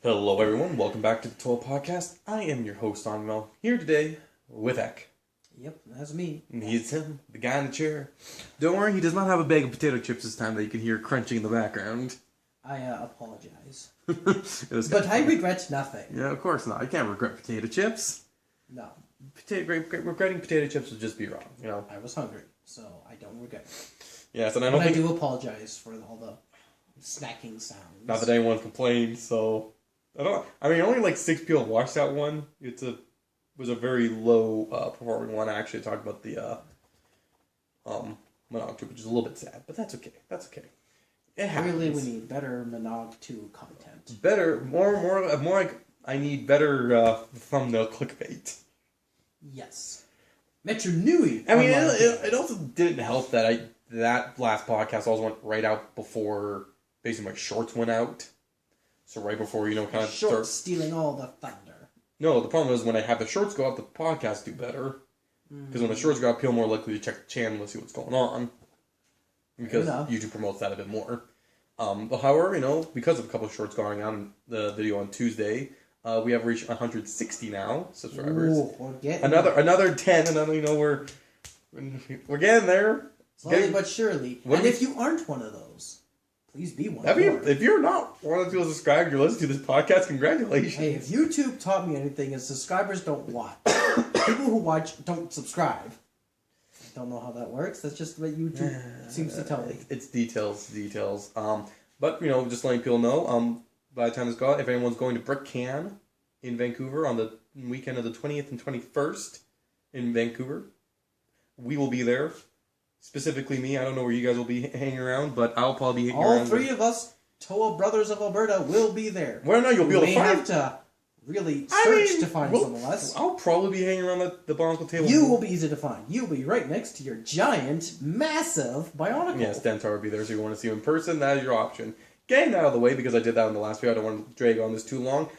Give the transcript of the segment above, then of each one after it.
Hello everyone, welcome back to the T.O.A podcast. I am your host Onvermel, here today with Ek. Yep, that's me. And he's him, the guy in the chair. Don't worry, he does not have a bag of potato chips this time that you can hear crunching in the background. I apologize. But I regret nothing. Yeah, of course not. I can't regret potato chips. No. Regretting potato chips would just be wrong, you know. I was hungry, so I don't regret it. Yes, and I do apologize for all the snacking sounds. Not that anyone complained, so... only like 6 people watched that one. It was a very low performing one. I actually talked about the Monog 2, which is a little bit sad, but that's okay. That's okay. It happens. Really, we need better Monog 2 content. Better, more like I need better thumbnail clickbait. Yes. Metro Nui. I mean, it also didn't help that that last podcast also went right out before basically my shorts went out. So right before, kind of shorts stealing all the thunder. No, the problem is when I have the shorts go out, the podcasts do better. Because when the shorts go out, people are more likely to check the channel and see what's going on. Because YouTube promotes that a bit more. But however, because of a couple of shorts going on, the video on Tuesday, we have reached 160 now subscribers. Ooh, we're getting another 10, we're getting there. Slowly but surely. And if you aren't one of those, please be one. If you're not one of the people subscribed, you're listening to this podcast, congratulations. Hey, if YouTube taught me anything, is subscribers don't watch. People who watch don't subscribe. I don't know how that works. That's just what YouTube seems to tell me. It's details. But, just letting people know, by the time this goes out, if anyone's going to Brick Can in Vancouver on the weekend of the 20th and 21st in Vancouver, we will be there. Specifically me. I don't know where you guys will be hanging around, but I'll probably be hanging around. All three of us, T.O.A brothers of Alberta, will be there. Well, no, you'll be able to find... have to really search to find some of us. I'll probably be hanging around the Bonkle table. You will be easy to find. You'll be right next to your giant, massive Bionicle. Yes, Dentar will be there, so you want to see him in person, that is your option. Getting that out of the way, because I did that in the last video, I don't want to drag on this too long.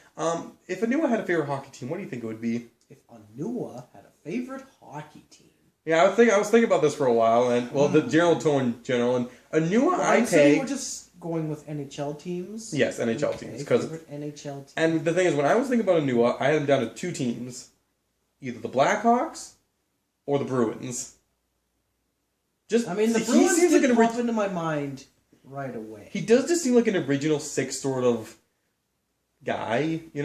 If Onvermel had a favorite hockey team, what do you think it would be? If Onvermel had a favorite hockey team? Yeah, I was thinking about this for a while, and the general tone in general, and Onvermel I peg... we're just going with NHL teams? Yes, NHL teams. Favorite NHL team. And the thing is, when I was thinking about Onvermel, I had him down to 2 teams. Either the Blackhawks or the Bruins. The Bruins didn't pop into my mind right away. He does just seem like an original 6 sort of guy, I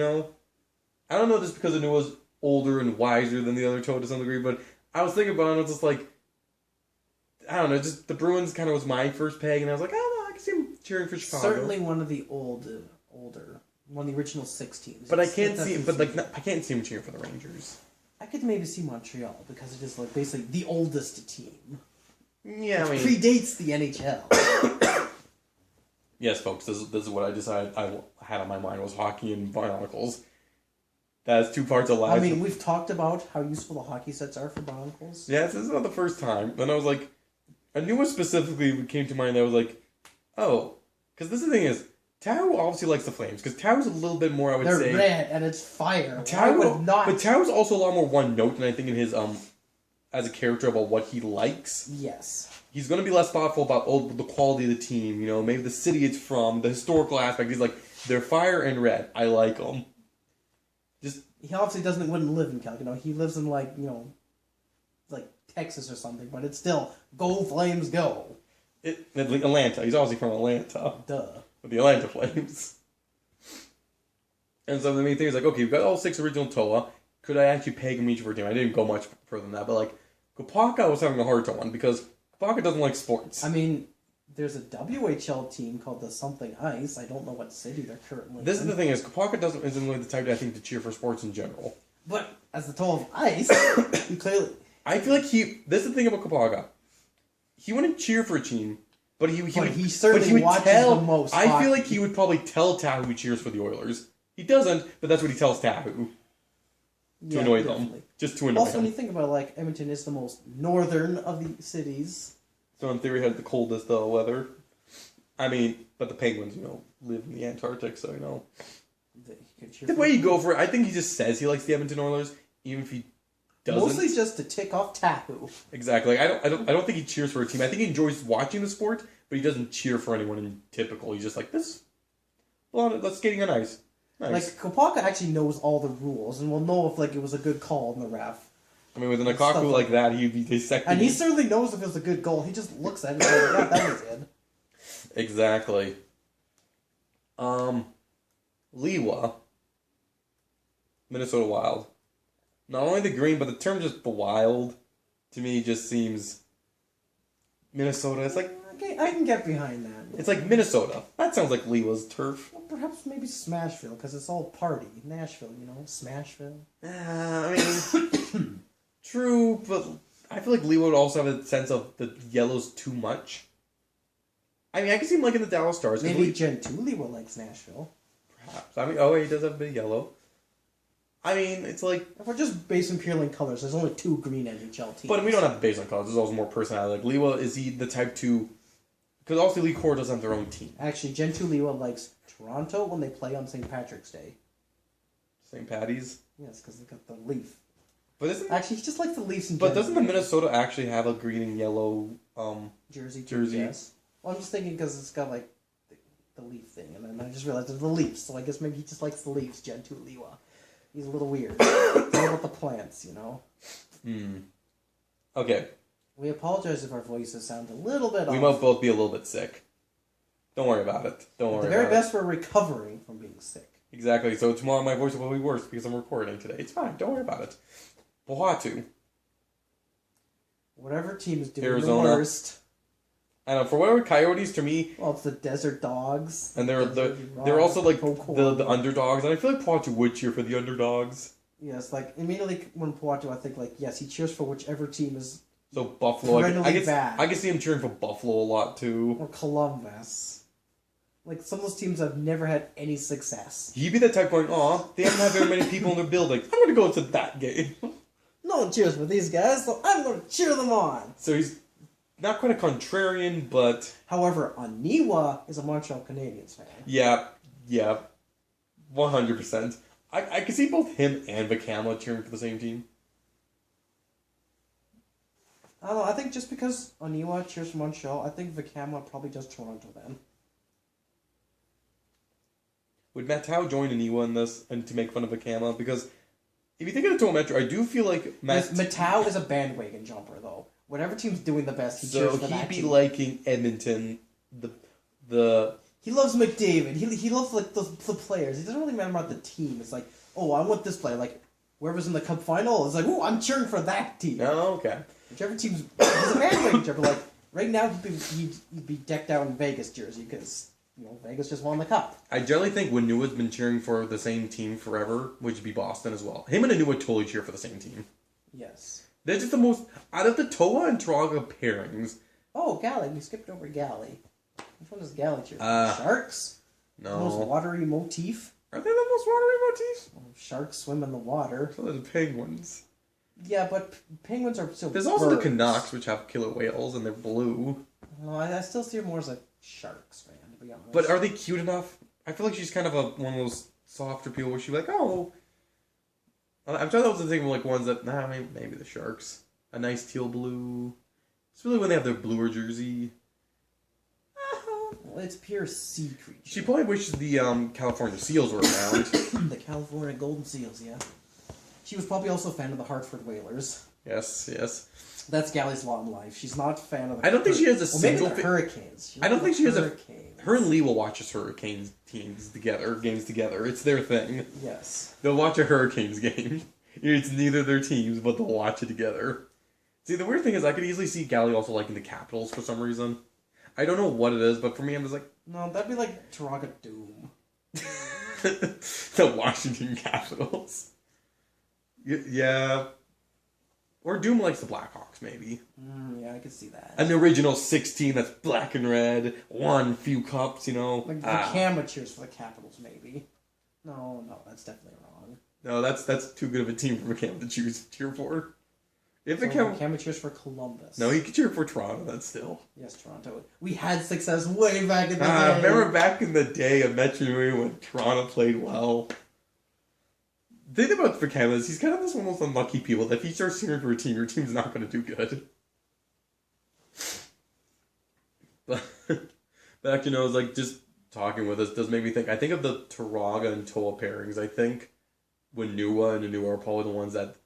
don't know just because Onvermel's older and wiser than the other T.O.A to some degree, but I was thinking about it, and I was just like, I don't know, just the Bruins kind of was my first peg, and I was like, I don't know, I can see him cheering for Chicago. Certainly one of the older, one of the original 6 teams. But I can't see him cheering for the Rangers. I could maybe see Montreal, because it is like basically the oldest team. Yeah, which predates the NHL. Yes, folks, this is what I decided I had on my mind was hockey and Bionicles. That's 2 parts of life. We've talked about how useful the hockey sets are for Bonkles. Yeah, this is not the first time. Then I was like, I knew what specifically came to mind. I was like, oh, because this is the thing is, T.O.A obviously likes the Flames, because T.O.A's a little bit more, I would say... They're red, and it's fire. But T.O.A's also a lot more one note, and I think in his, as a character about what he likes. Yes. He's going to be less thoughtful about, the quality of the team, maybe the city it's from, the historical aspect. He's like, they're fire and red. I like them. He obviously wouldn't live in Calgary. He lives in like Texas or something, but it's still go Flames go. Atlanta. He's obviously from Atlanta. Duh. With the Atlanta Flames. And so the main thing is like, okay, we've got all 6 original T.O.A. Could I actually peg them each for a team? I didn't go much further than that, but Kopaka was having a hard time because Kopaka doesn't like sports. There's a WHL team called the Something Ice. I don't know what city they're currently in. This is the thing is, Kopaka isn't really the type, I think, to cheer for sports in general. But as the T.O.A of Ice, he clearly... I feel like this is the thing about Kopaka. He wouldn't cheer for a team, but he certainly watches the most hockey. I feel like he would probably tell T.O.A he cheers for the Oilers. He doesn't, but that's what he tells T.O.A. To annoy them. Just to annoy them. Also, when you think about it, Edmonton is the most northern of the cities. So in theory, had the coldest weather. But the Penguins, live in the Antarctic, so the way you go for it, I think he just says he likes the Edmonton Oilers, even if he doesn't. Mostly just to tick off T.O.A. Exactly. I don't think he cheers for a team. I think he enjoys watching the sport, but he doesn't cheer for anyone in typical. He's just like this. Well, let's skating on ice. Nice. Like, Kopaka actually knows all the rules, and will know if, like, it was a good call in the ref. I mean, with an Akaku like that, he'd be dissecting. And he certainly knows if it was a good goal. He just looks at it and goes, yeah, that was good. Exactly. Liwa, Minnesota Wild. Not only the green, but the term just the Wild, to me, just seems Minnesota. It's like Okay, I can get behind that. it's like Minnesota. That sounds like Liwa's turf. Well, perhaps maybe Smashville, because it's all party. Nashville, you know, Smashville. I mean, true, but I feel like Liwa would also have a sense of the yellow's too much. I mean, I can see him like in the Dallas Stars. Maybe Gen 2 Liwa likes Nashville. Perhaps. I mean, oh, he does have a bit of yellow. I mean, it's like... If we're just basing purely on colors, there's only 2 green NHL teams. But we don't have to base on colors. There's also more personality. Like, Liwa, is he the type to... Because also Lee Core doesn't have their own team. Actually, Gen 2 Liwa likes Toronto when they play on St. Patrick's Day. St. Patty's? Yes, because they got the leaf. But isn't... Actually, he just likes the Leafs in But general. doesn't the Minnesota actually have a green and yellow Jersey? jersey? Well, I'm just thinking because it's got, like, the leaf thing, and then I just realized it's the Leafs, so I guess maybe he just likes the Leafs, Gen 2 Liwa. He's a little weird. It's all about the plants, you know? Okay. We apologize if our voices sound a little bit We off. might both be a little bit sick. Don't worry about it. Don't worry At the very about best, we're recovering from being sick. it. Exactly. So tomorrow my voice will be worse because I'm recording today. It's fine. Don't worry about it. Pohatu. Whatever team is doing Arizona. the worst. I don't know, for whatever Coyotes to me, Well, it's the Desert Dogs. and they're also like the underdogs, and I feel like Pohatu would cheer for the underdogs. Yes, like immediately when Poatu, I think like yes, he cheers for whichever team is So Buffalo, perennially bad. I can see him cheering for Buffalo a lot too. or Columbus. Like some of those teams have never had any success. He'd be that type going, aw, they haven't had very many people in their building. I'm gonna go to that game. No one cheers for these guys, so I'm going to cheer them on. So he's not quite a contrarian, but However, Aniwa is a Montreal Canadiens fan. yeah, 100%. I can see both him and Vakama cheering for the same team. I don't know, I think just because Aniwa cheers for Montreal, I think Vakama probably does Toronto then. Would Matau join Aniwa in this and to make fun of Vakama? Because if you think of the Toronto Metro, I do feel like Yes, Matau is a bandwagon jumper though. Whatever team's doing the best, he cheers so for that he'd be team. liking Edmonton, the He loves McDavid. He loves like the players. He doesn't really matter about the team. It's like, oh, I want this player. Like whoever's in the Cup final, it's like, oh, I'm cheering for that team. oh, okay. Whichever team's he's a bandwagon jumper. Like right now, he'd be decked out in Vegas jersey because you know Vegas just won the Cup. I generally think Wanua's been cheering for the same team forever, which would be Boston as well. Him and Anua totally cheer for the same team. Yes. They're just the most out of the T.O.A. and Toronto pairings. Oh, Galley. We skipped over Galley. Which one does Galley cheer for? Sharks. The No, most watery motif. are they the most watery motifs? Oh, sharks swim in the water. So they're the Penguins. Yeah, but penguins are still. There's also the birds. Canucks, which have killer whales and they're blue. No, I still see her more as a Sharks fan, to be honest. But are they cute enough? I feel like she's kind of one of those softer people where she's like, oh. I'm trying to think of like ones that maybe the Sharks, a nice teal blue. It's really when they have their bluer jersey. Well, it's pure sea creature. She probably wishes the California Seals were around. The California Golden Seals, yeah. She was probably also a fan of the Hartford Whalers. Yes. That's Galley's lot in life. She's not a fan of the... I don't think she has a single... Maybe the Hurricanes. I don't think she has a... Hurricanes. Her and Lee will watch us Hurricanes games together. It's their thing. Yes. They'll watch a Hurricanes game. It's neither their teams, but they'll watch it together. See, the weird thing is I could easily see Galley also liking the Capitals for some reason. I don't know what it is, but for me, I'm just like... No, that'd be like Toronto Doom. The Washington Capitals. Yeah. Or Doom likes the Blackhawks, maybe. Yeah, I could see that. An original 16 that's black and red, won few cups, you know. Like the Cama cheers for the Capitals, maybe. No, that's definitely wrong. No, that's too good of a team for McCam to cheer for. If So McCam... Cama cheers for Columbus. No, he could cheer for Toronto, that's still. Yes, Toronto. We had success way back in the day. Remember back in the day of Metro when Toronto played well? The thing about McCam is he's kind of this one of those unlucky people that if he starts cheering for a team, your team's not going to do good. But back, it's like just talking with us does make me think. I think of the Turaga and T.O.A pairings. I think Wenua and Anua are probably the ones that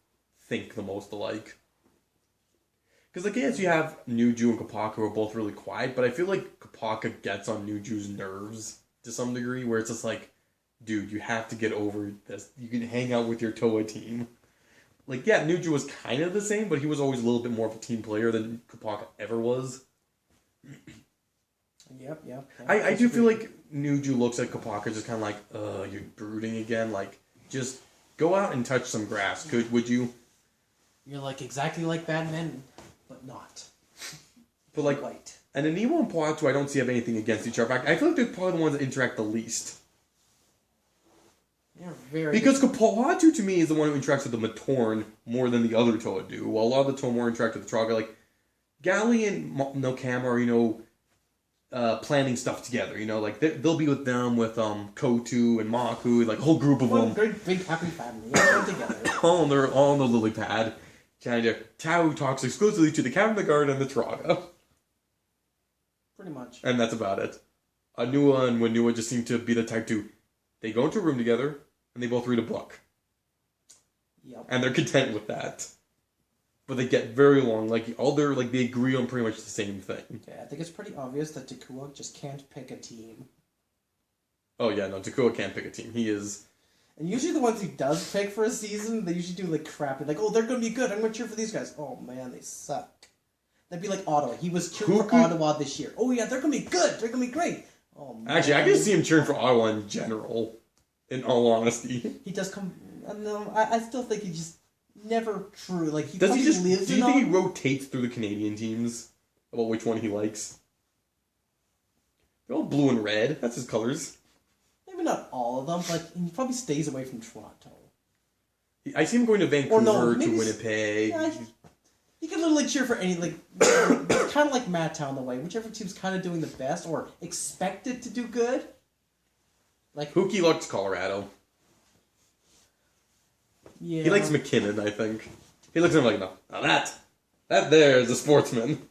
think the most alike. Because, like, yes, you have Nuju and Kapaka who are both really quiet, but I feel like Kapaka gets on Nuju's nerves to some degree, where it's just like, dude, you have to get over this. You can hang out with your T.O.A team. Like, yeah, Nuju was kind of the same, but he was always a little bit more of a team player than Kapaka ever was. Yep. I do feel like Nuju looks at Kapaka just kind of like, you're brooding again. Like, just go out and touch some grass. Would you? You're like exactly like Batman, but not. But like, White. And Aniwa and Poatu, I don't see have anything against each other. I feel like they're probably the ones that interact the least. They're very... Because Poatu, to me, is the one who interacts with the Matorn more than the other T.O.A do. While a lot of the T.O.A more interact with the Traga. Like, Gali and Nokama are, planning stuff together. Like, they'll be with them, with Kotu and Maku, like, a whole group of them. One great, big, happy family. Everyone together. They're all on the lily pad. Tao talks exclusively to the Captain of the Guard and the Traga. Pretty much. And that's about it. Anua and Wenua just seem to be the type to... They go into a room together, and they both read a book. Yep. And they're content with that. But they get very long. Like, they agree on pretty much the same thing. Okay, I think it's pretty obvious that T.O.A just can't pick a team. Oh, yeah, no, T.O.A can't pick a team. He is... And usually the ones he does pick for a season, they usually do, like, crappy. Like, oh, they're going to be good. I'm going to cheer for these guys. Oh, man, they suck. That'd be like Ottawa. He was cheering for Ottawa this year. Oh, yeah, they're going to be good. They're going to be great. Oh, man. Actually, I can see him cheering for Ottawa in general, in all honesty. He does come... No, I still think he just never true. Like, he does he just lives do you think he rotates through the Canadian teams about which one he likes? They're all blue and red. That's his colors. Maybe not all of them, but he probably stays away from Toronto. I see him going to Vancouver, to Winnipeg. Yeah, he can literally cheer for any, like, it's kind of like Madtown in the way. Whichever team's kind of doing the best or expected to do good. Like Pookie likes Colorado. Yeah. He likes McKinnon, I think. He looks at him like, no, now that there is a sportsman.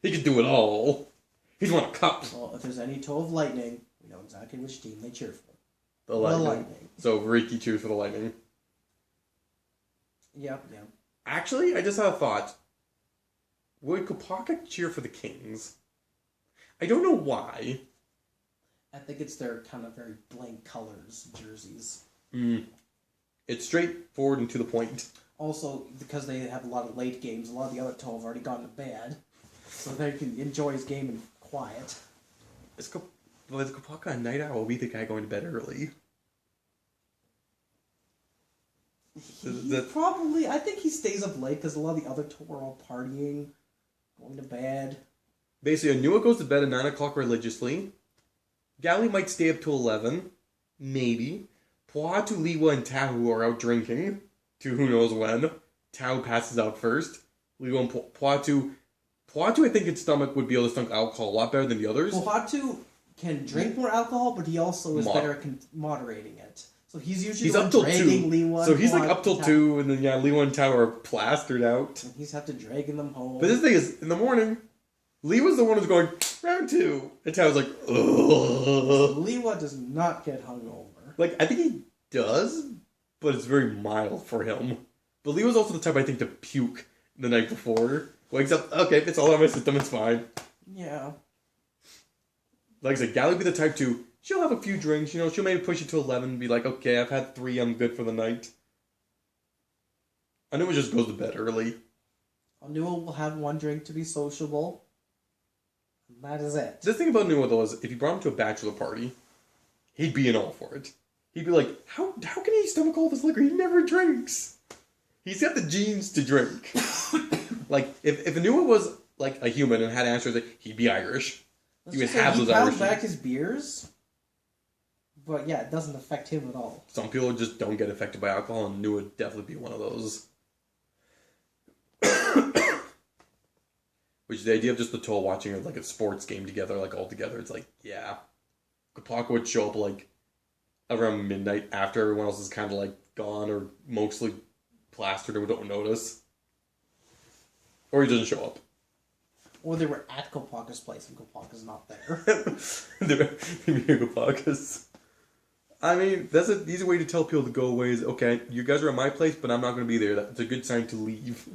He can do it all. He's won a cup. Well, if there's any toe of lightning, we know exactly which team they cheer for. The Lightning. So Ricky cheers for the Lightning. Yeah. Actually, I just had a thought. Would Kopaka cheer for the Kings? I don't know why. I think it's their kind of very blank colors jerseys. It's straightforward and to the point. Also, because they have a lot of late games, a lot of the other toe have already gone to bed. So they can enjoy his game in quiet. Is Kopaka a night owl? We the guy going to bed early. Probably, I think he stays up late because a lot of the other two are all partying, going to bed. Basically, Anua goes to bed at 9 o'clock religiously. Gali might stay up till 11. Maybe. Poatu, Liwa, and Tahu are out drinking. To who knows when. Tahu passes out first. Liwa and Poatu, I think its stomach would be able to stomach alcohol a lot better than the others. Poatu can drink more alcohol, but he also is better at moderating it. So he's usually up till 2. Liwa. So he's like up till 2, and then Liwa and Tahu are plastered out. And he's have to dragging them home. But this thing is, in the morning, Liwa's the one who's going, round 2. And Tahu's like, ugh. Liwa does not get hungover. Like, I think he does, but it's very mild for him. But Liwa's also the type, I think, to puke the night before. Wakes up, okay, it's all on my system, it's fine. Yeah. Like I said, Gali would be the type to, she'll have a few drinks, she'll maybe push it to 11 and be like, okay, I've had 3, I'm good for the night. Anua just goes to bed early. Anua will have 1 drink to be sociable. That is it. The thing about Anua, though, is if you brought him to a bachelor party, he'd be in all for it. He'd be like, how can he stomach all this liquor? He never drinks. He's got the genes to drink. Like, if Anua was, like, a human and had answers, he'd be Irish. He would have those Irish genes. He back his beers, but yeah, it doesn't affect him at all. Some people just don't get affected by alcohol, and Anua would definitely be one of those. Which, the idea of just the T.O.A watching, like, a sports game together, like, all together, it's like, yeah. Kapaka would show up, like, around midnight after everyone else is kind of, like, gone or mostly plastered and we don't notice. Or he doesn't show up. Or they were at Kopaka's place and Kopaka's not there. The Kopakas. I mean, that's an easy way to tell people to go away is, okay, you guys are at my place, but I'm not going to be there. That's a good sign to leave.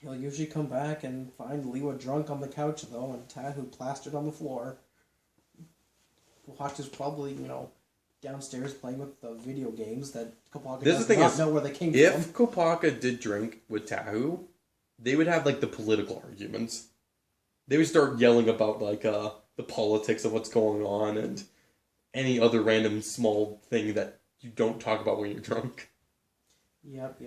He'll usually come back and find Liwa drunk on the couch, though, and Tahu plastered on the floor. Kohatu's probably, downstairs playing with the video games that Kopaka does not know where they came from. If Kopaka did drink with Tahu, they would have, the political arguments. They would start yelling about, the politics of what's going on and any other random small thing that you don't talk about when you're drunk. Yep.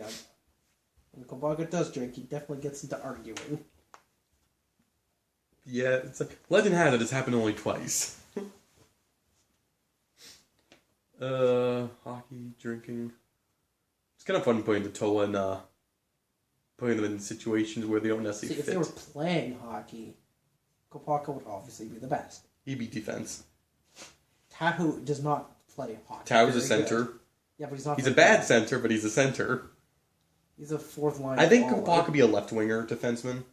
When Kopaka does drink, he definitely gets into arguing. Yeah, it's legend has it, it's happened only twice. Hockey, drinking. It's kind of fun putting the T.O.A. and, putting them in situations where they don't necessarily fit. If they were playing hockey, Kopaka would obviously be the best. He'd be defense. Tahu does not play hockey. Tahu's a center. Good. Yeah, but he's not. He's a bad center, but he's a center. He's a fourth line. I think Kopaka could be a left winger defenseman,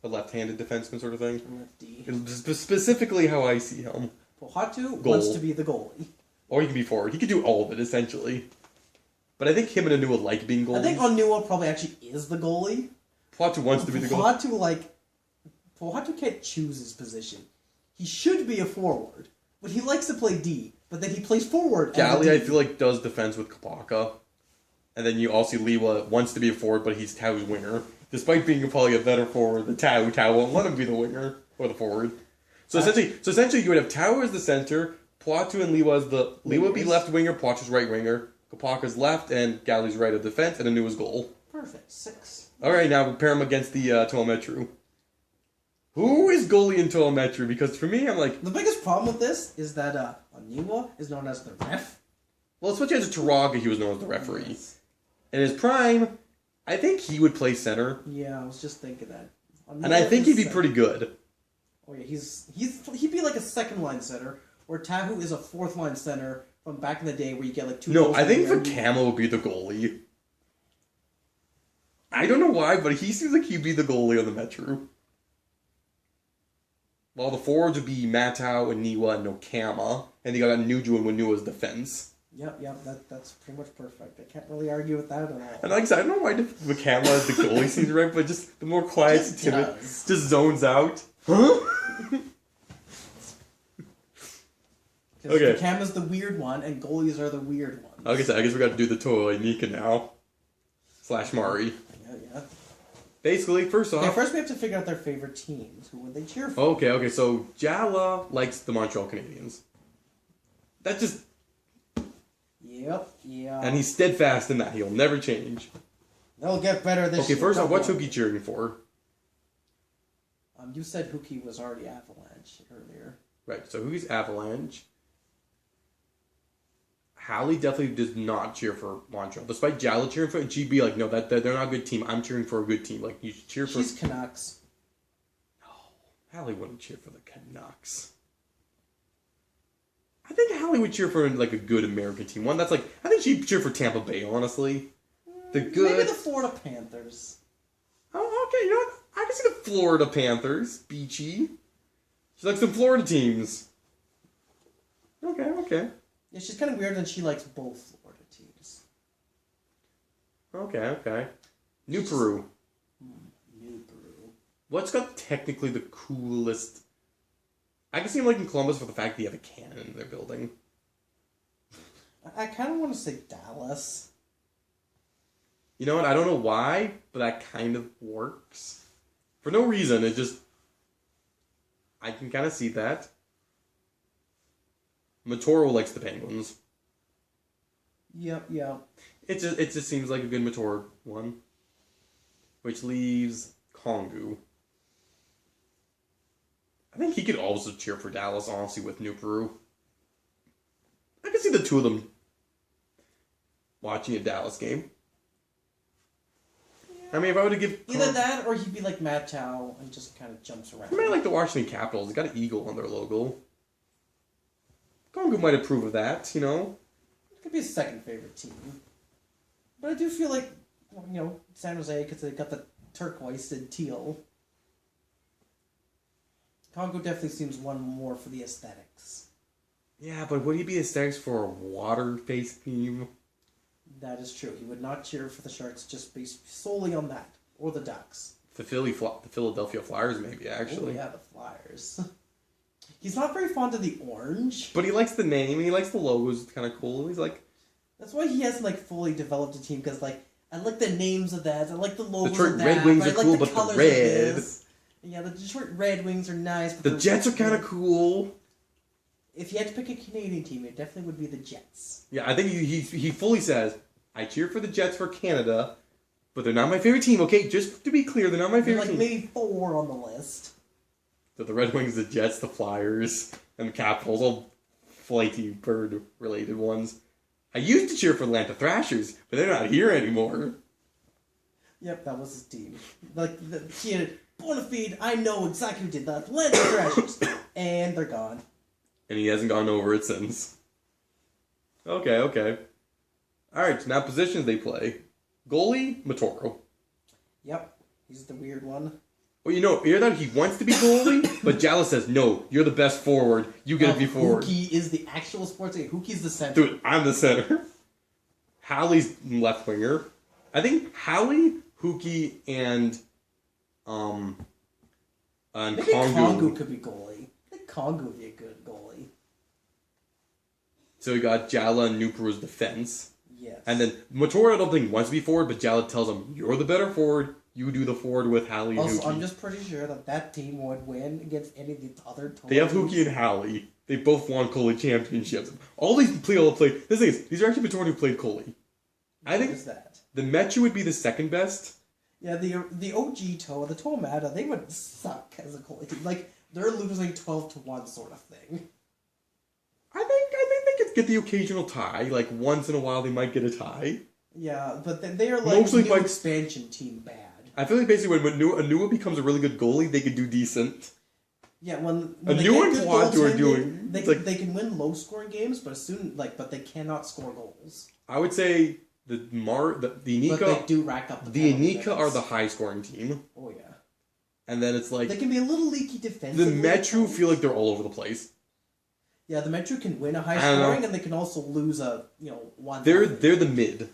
a left-handed defenseman sort of thing. Lefty. Specifically, how I see him. Pohatu wants to be the goalie. Or he can be forward. He could do all of it essentially. But I think him and Anua like being goalies. I think Anua probably actually is the goalie. Pohatu wants to be the goalie. Pohatu can't choose his position. He should be a forward, but he likes to play D. But then he plays forward. Gally, I feel like, does defense with Kopaka. And then you also see Liwa wants to be a forward, but he's Tau's winger. Despite being probably a better forward than Tau won't let him be the winger or the forward. So essentially, you would have Tau as the center, Pohatu and Liwa as the... Liwa would be left winger, Pohatu's right winger, Kopaka's left, and Gally's right of defense, and Anua's goal. Perfect. 6. Alright, now we'll pair him against the T.O.A. Metro. Who is goalie in T.O.A. Metro? Because for me, I'm like... The biggest problem with this is that Anua is known as the ref. Well, especially as a Taraga, he was known as the referee. Yes. In his prime, I think he would play center. Yeah, I was just thinking that. Anua, and I think he'd be pretty good. Oh yeah, he'd be like a second line center, where Tahu is a fourth line center from back in the day where you get like 2 No, I think Vakama would be the goalie. I don't know why, but he seems like he'd be the goalie on the Metro. While the forwards would be Matau, Aniwa, and Nokama, and you got Nuju and Wanua's defense. Yep, that's pretty much perfect. I can't really argue with that at all. And like I said, I don't know why Vakama as the goalie seems right, but just the more quiet, timid, just zones out. Huh? Okay. Vakama's the weird one, and goalies are the weird ones. Okay, so I guess we got to do the T.O.A. Nika now. / Mari. Yeah. Basically, first off... Okay, first we have to figure out their favorite teams. Who would they cheer for? Okay, so Jala likes the Montreal Canadiens. That's just... Yep, yeah. And he's steadfast in that. He'll never change. They'll get better this year. Okay, first off, what's Hookie cheering for? You said Hookie was already Avalanche earlier. Right, so Hookie's Avalanche. Hallie definitely does not cheer for Montreal. Despite Jala cheering for it, she'd be like, no, they're not a good team. I'm cheering for a good team. Like, you should cheer for... She's Canucks. No, Hallie wouldn't cheer for the Canucks. I think Hallie would cheer for, like, a good American team. One that's like... I think she'd cheer for Tampa Bay, honestly. The good... Maybe the Florida Panthers. Oh, okay, you know what? I can see the Florida Panthers. Beachy. She likes some Florida teams. Okay. Yeah, she's kind of weird that she likes both Florida teams. Okay. New Peru. New Peru. What's got technically the coolest... I can see him liking Columbus for the fact that they have a cannon in their building. I kind of want to say Dallas. You know what? I don't know why, but that kind of works. For no reason, it just... I can kind of see that. Matoro likes the Penguins. Yep. It just seems like a good Matoro one. Which leaves Kongu. I think he could also cheer for Dallas, honestly, with New Peru. I can see the two of them watching a Dallas game. I mean, if I were to give... Either that, or he'd be like Matt Chow and just kind of jumps around. I mean, like the Washington Capitals. They got an eagle on their logo. Kongu might approve of that, you know? It could be his second favorite team. But I do feel like, San Jose, because they got the turquoise and teal. Congo definitely seems one more for the aesthetics. Yeah, but would he be aesthetics for a water-based team? That is true. He would not cheer for the Sharks just based solely on that. Or the Ducks. The Philadelphia Flyers, maybe, actually. Oh, yeah, the Flyers. He's not very fond of the orange. But he likes the name, and he likes the logos. It's kind of cool. He's like... That's why he hasn't, like, fully developed a team, because, like, I like the names of that, I like the logos Detroit of that, Red Wings but are I like cool, the but the colors red... of this. Yeah, the Detroit Red Wings are nice. But The Jets are kind of cool. If you had to pick a Canadian team, it definitely would be the Jets. Yeah, I think he fully says, I cheer for the Jets for Canada, but they're not my favorite team, okay? Just to be clear, they're not my favorite team. Maybe 4 on the list. So the Red Wings, the Jets, the Flyers, and the Capitals, all flighty bird-related ones. I used to cheer for Atlanta Thrashers, but they're not here anymore. Yep, that was his team. He had Bonafide, I know exactly who did that. Atlanta Thrashers. And they're gone. And he hasn't gone over it since. Okay. Alright, now positions they play. Goalie, Matoro. Yep, he's the weird one. Well, you hear that he wants to be goalie, but Jallis says, no, you're the best forward. You get to be forward. Huki is the actual sports guy. Huki's the center. Dude, I'm the center. Hallie's left winger. I think Hallie, Huki, and Maybe Kongu. Kongu could be goalie. I think Kongu would be a good goalie. So we got Jala and Nuperu's defense. Yes. And then Matoro, I don't think, wants to be forward, but Jala tells him, you're the better forward. You do the forward with Hallie and Also, Huki. I'm just pretty sure that team would win against any of the other teams. They have Huki and Hallie. They both won Coley championships. All these people play. This thing is, these are actually Matoro who played Coley. I think is that? The Metro would be the second best. Yeah, the OG T.O.A, the T.O.A, they would suck as a goalie team. Like, they're losing 12-1 sort of thing. I think they could get the occasional tie. Like, once in a while they might get a tie. Yeah, but they are like Mostly new expansion team bad. I feel like basically when Anua becomes a really good goalie, they could do decent. Yeah, when Anua and Quad are doing... They can win low-scoring games, but but they cannot score goals. I would say the Inika... But they do rack up the Inika are the high-scoring team. Oh, yeah. And then it's like... They can be a little leaky defensively. The Metro feel like they're all over the place. Yeah, the Metro can win a high scoring, and they can also lose one. They're the mid.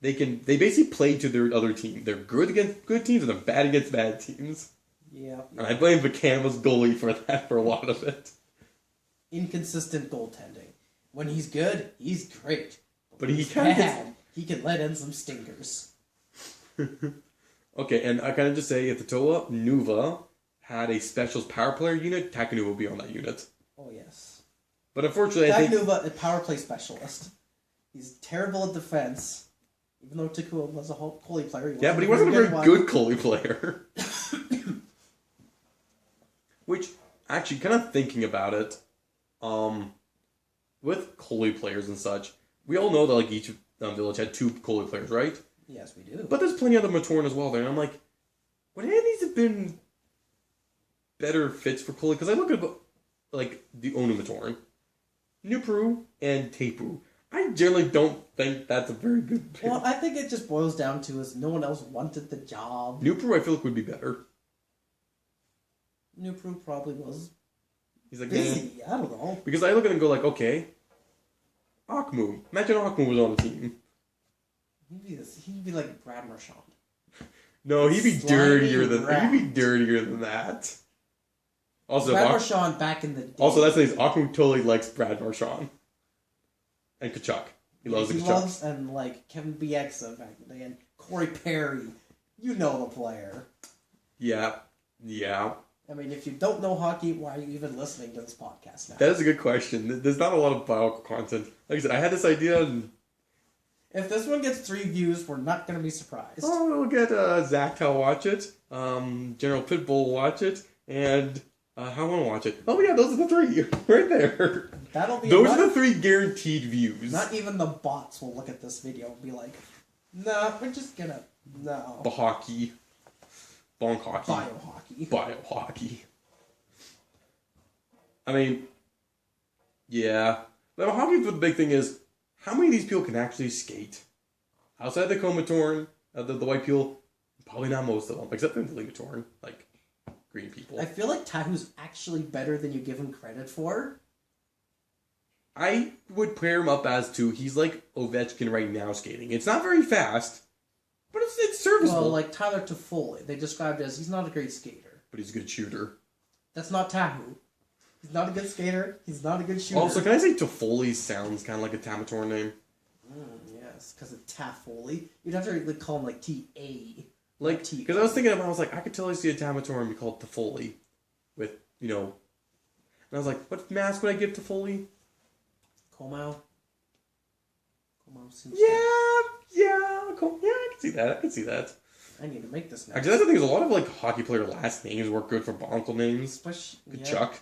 They basically play to their other team. They're good against good teams, and they're bad against bad teams. Yeah. And I blame Vakama's goalie for that for a lot of it. Inconsistent goaltending. When he's good, he's great. But he kind of he can let in some stinkers. Okay, and I kind of just say, if the T.O.A, Nuva had a specials power player unit, Takanuva would be on that unit. Oh, yes. But unfortunately, I think... Takanuva, a power play specialist. He's terrible at defense. Even though Takua was a goalie player. Yeah, but he wasn't a very good goalie player. Which, actually, kind of thinking about it, with goalie players and such, we all know that like each village had 2 goalie players, right? Yes, we do. But there's plenty of other Matoran as well there, and I'm like, would any of these have been better fits for goalie? Because I look at, like, the Onu Matoran, Nupuru, and Tepu. I generally don't think that's a very good pick. Well, I think it just boils down to is no one else wanted the job. Nupuru, I feel like, would be better. Nupuru probably was He's like, busy. I don't know. Because I look at it and go like, okay, Akmu. Imagine Akmu was on the team. He'd be like Brad Marchand. No, he'd be dirtier than that. Also, Brad Marchand back in the day. Also, that's the thing. Akmu totally likes Brad Marchand. And Kachuk. He loves Kachuk. He loves, and like Kevin Bieksa back in the day, and Corey Perry. You know the player. Yeah. I mean, if you don't know hockey, why are you even listening to this podcast now? That is a good question. There's not a lot of bio content. Like I said, I had this idea, and if this one gets 3 views, we're not going to be surprised. oh, we'll get Zach to watch it, General Pitbull will watch it, and I want to watch it. Oh yeah, those are the 3 right there. Those are the 3 guaranteed views. Not even the bots will look at this video and be like, "Nah, we're just gonna no." Hockey. Bonk hockey. Bio hockey. I mean, yeah. But hockey, the big thing is, how many of these people can actually skate? Outside the Comatorn, the white people, probably not most of them, except for the Ligatorn. Like, green people. I feel like Tahu's actually better than you give him credit for. I would pair him up as to he's like Ovechkin right now skating. It's not very fast, but it's serviceable. Well, like Tyler Toffoli, they described it as he's not a great skater. But he's a good shooter. That's not Tahu. He's not a good skater. He's not a good shooter. Also, can I say Toffoli sounds kind of like a Tamatoran name? Yes, because of Taffoli. You'd have to call him like T.A. Like, because I was thinking about, I was like, I could totally see a Tamatoran be called Toffoli, with and I was like, what mask would I give Toffoli? Komau. Cool. Yeah, I can see that. I need to make this now. Actually, that's the thing. Is a lot of like hockey player last names work good for Bonkle names. Good Chuck.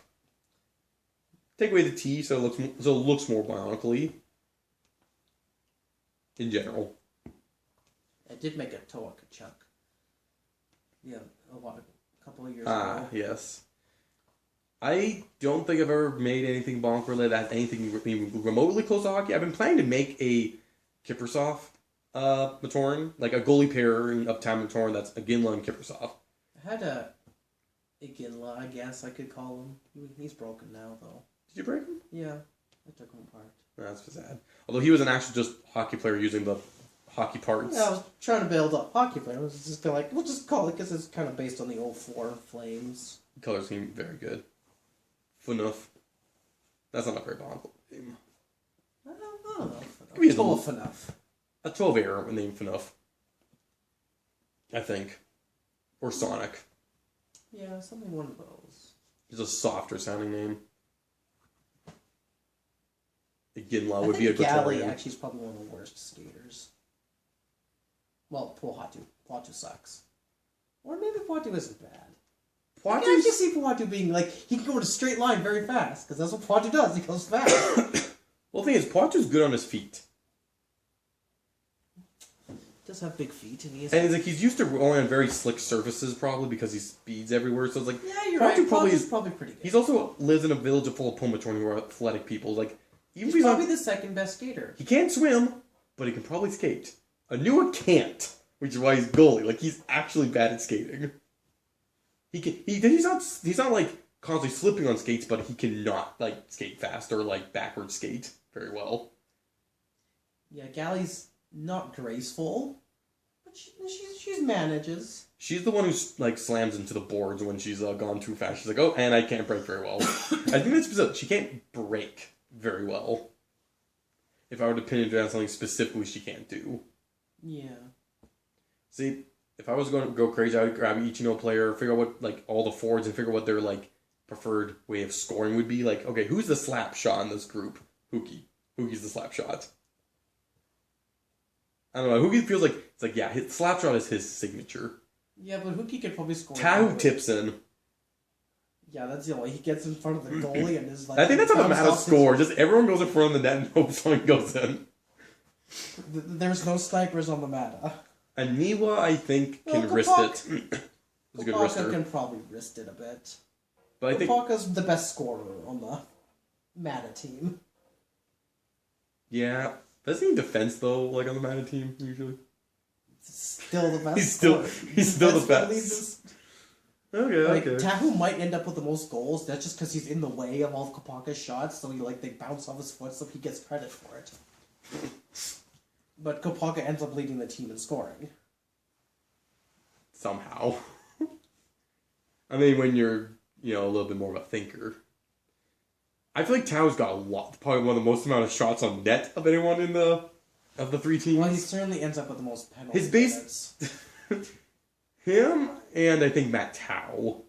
Take away the T, so it looks more bionically. In general. I did make a T.O.A. Chuck. Yeah, a couple of years ago. Yes. I don't think I've ever made anything Bonk related that anything remotely close to hockey. I've been planning to make a Kiprusoff Matoran, like a goalie pairing of Tam Matoran that's a Ginla and Kiprusoff. I had a Ginla, I guess I could call him. He's broken now, though. Did you break him? Yeah, I took him apart. That's sad. Although he was an actual just hockey player using the hockey parts. Yeah, I was trying to build up hockey player. I was just like, we'll just call it because it's kind of based on the 04 Flames. The colors seem very good. Fnuff. That's not a very Bonk name. I don't know. Tough enough. A 12-air named Fnuff. I think. Or Sonic. Yeah, something one of those. It's a softer sounding name. Ginla would be a good Galley actually is probably one of the worst skaters. Well, Pohatu. Pohatu sucks. Or maybe Pohatu isn't bad. I can actually see Pohatu being like, he can go in a straight line very fast, because that's what Pohatu does, he goes fast. Well, the thing is, Pohatu's good on his feet. He does have big feet, and it's like he's used to rolling on very slick surfaces, probably, because he speeds everywhere, so it's like... Yeah, you're right, Pohatu's probably pretty good. He's also lives in a village full of Pomatoran who are athletic people, like... He's probably the second best skater. He can't swim, but he can probably skate. Anua can't, which is why he's goalie. Like, he's actually bad at skating. He's not like constantly slipping on skates, but he cannot like skate fast or like backward skate very well. Yeah, Galley's not graceful, but she manages. She's the one who like slams into the boards when she's gone too fast. She's like, oh, and I can't break very well. I think that's because she can't break very well. If I were to pin it down something specifically she can't do. Yeah. See, if I was going to go crazy, I would grab each player, figure out what like all the forwards, and figure out what their like preferred way of scoring would be. Like, okay, who's the slap shot in this group? Hookie. Hookie's the slap shot. I don't know. Hookie feels like it's like his slap shot is his signature. Yeah, but Hookie could probably score. Tahu tips in. Yeah, that's the way he gets in front of the goalie and is like. I think that's how the Mata score. Just everyone goes in front of the net and hopes someone goes in. There's no snipers on the Mata. Aniwa, I think, can wrist it. He's a good wrister. can probably wrist it a bit. But I think Kopaka's the best scorer on the Mata team. Yeah. Doesn't he defense though, like on the Mata team usually? Still the best. He's still the best. Okay. Tahu might end up with the most goals. That's just because he's in the way of all of Kopaka's shots, so they bounce off his foot, so he gets credit for it. But Kopaka ends up leading the team in scoring. Somehow. I mean, when you're, a little bit more of a thinker. I feel like Tao's got probably one of the most amount of shots on net of anyone of the three teams. Well, he certainly ends up with the most penalties. His base... Him and I think Matt Tao.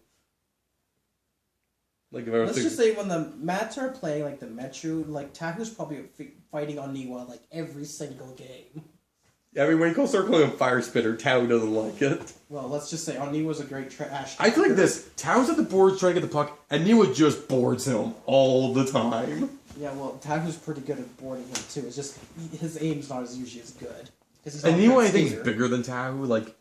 Like if I Let's just say when the Mats are playing like the Metro, like Tahu's probably fighting on Niwa like every single game. Yeah, I mean when you call circling him Fire Spitter, Tao doesn't like it. Well, let's just say Niwa's a great trash. I feel like this. Tao's at the boards trying to get the puck, and Niwa just boards him all the time. Yeah, well, Tahu's pretty good at boarding him too. It's just his aim's not usually as good. And Niwa, I think, is bigger than Tao. Like.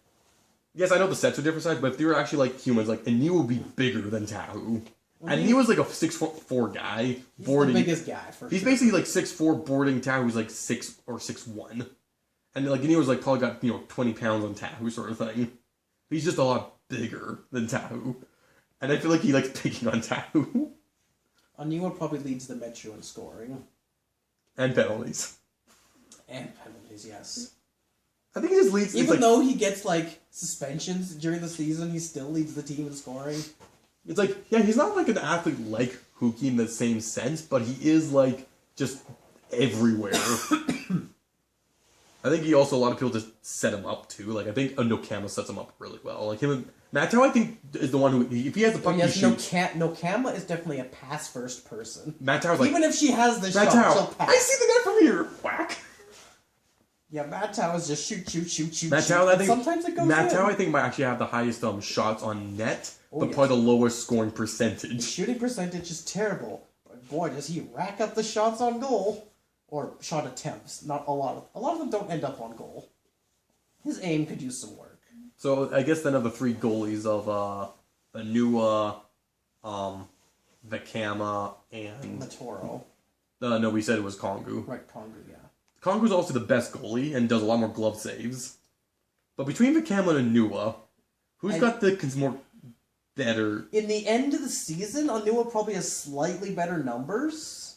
Yes, I know the sets are different size, but if they were actually like humans, like Aniwa would be bigger than Tahu. And he was like a 6'4" guy boarding. He's the biggest guy for He's basically like 6'4" boarding Tahu, who's like 6 or 6'1". And like Aniwa's like probably got 20 pounds on Tahu sort of thing. He's just a lot bigger than Tahu. And I feel like he likes picking on Tahu. Aniwa probably leads the Metro in scoring. And penalties. And penalties, yes. I think he just leads... Even though he gets, like, suspensions during the season, he still leads the team in scoring. It's like, yeah, he's not like an athlete like Huki in the same sense, but he is, like, just everywhere. I think a lot of people just set him up, too. Like, I think Nokama sets him up really well. Like, him and... Mateo, I think, is the one who... If he has the puck, he shoots. Nokama is definitely a pass-first person. Mateo's like... Even if she has the shot, she'll pass. I see the net from here! Whack! Yeah, Mateo is just shoot. Mateo, I think... Sometimes it goes Mateo, in. I think, might actually have the highest shots on net, but yes. probably the lowest scoring His percentage. shooting percentage is terrible. But boy, does he rack up the shots on goal. Or shot attempts. Not a lot of them don't end up on goal. His aim could use some work. So, I guess then of the three goalies of Anua, Vakama, and... Matoro. No, we said it was Kongu. Right, Kongu, yeah. Kongu's also the best goalie and does a lot more glove saves. But between Vakama and Anua, who's got the more better... In the end of the season, Anua probably has slightly better numbers.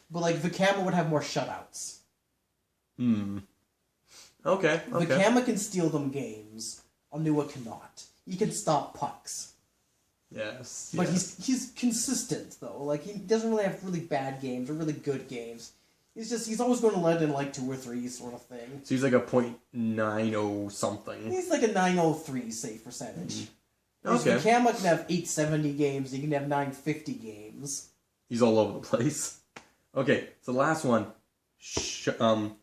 But, like, Vakama would have more shutouts. Okay. Vakama can steal them games. Anua cannot. He can stop pucks. Yes. But he's consistent, though. Like, he doesn't really have really bad games or really good games. He's always going to let in, like, 2 or 3 sort of thing. So he's like a .90 something. He's like a 903 save percentage. Okay. Vakama can have 870 games. He can have 950 games. He's all over the place. Okay, so the last one. Shootouts.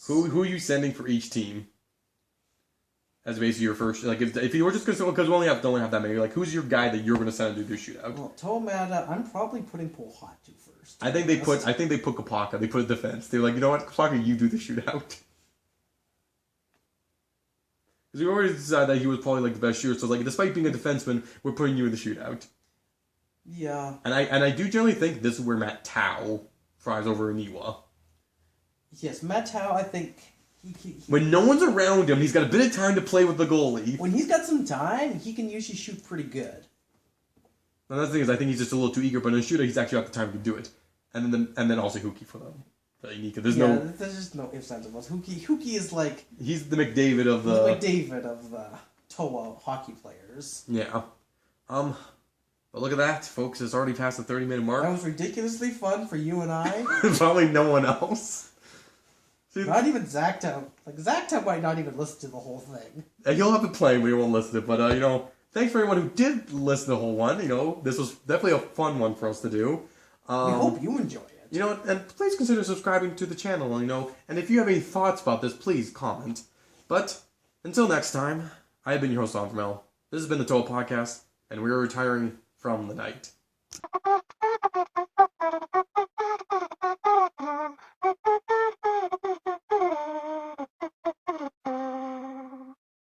Who are you sending for each team? As basically your first, like if you were just gonna, because we don't have that many. Like, who's your guy that you're gonna send to do their shootout? Well, T.O.A, I'm probably putting Pohatu first. I think they put Kapaka. They put defense. They're like, you know what, Kapaka, you do the shootout. Because we already decided that he was probably like the best shooter. So like, despite being a defenseman, we're putting you in the shootout. Yeah. And I do generally think this is where Matt Tao fries over Aniwa. Yes, Matt Tao, I think. When no one's around him, he's got a bit of time to play with the goalie. When he's got some time, he can usually shoot pretty good. And that's the thing is, I think he's just a little too eager, but in a shooter, he's actually got the time to do it. And then also Huki for them. There's just no ifs, ands, or buts. Huki is like... He's the McDavid of the... He's McDavid of the T.O.A hockey players. Yeah. But look at that, folks. It's already past the 30-minute mark. That was ridiculously fun for you and I. Probably no one else. See, not even Zacto. Like, Zacto might not even listen to the whole thing. You'll have to play, but you won't listen to it. But, thanks for everyone who did listen to the whole one. This was definitely a fun one for us to do. We hope you enjoy it. And please consider subscribing to the channel, and if you have any thoughts about this, please comment. But, until next time, I have been your host, Onvermel. This has been the T.O.A. Podcast, and we are retiring from the night.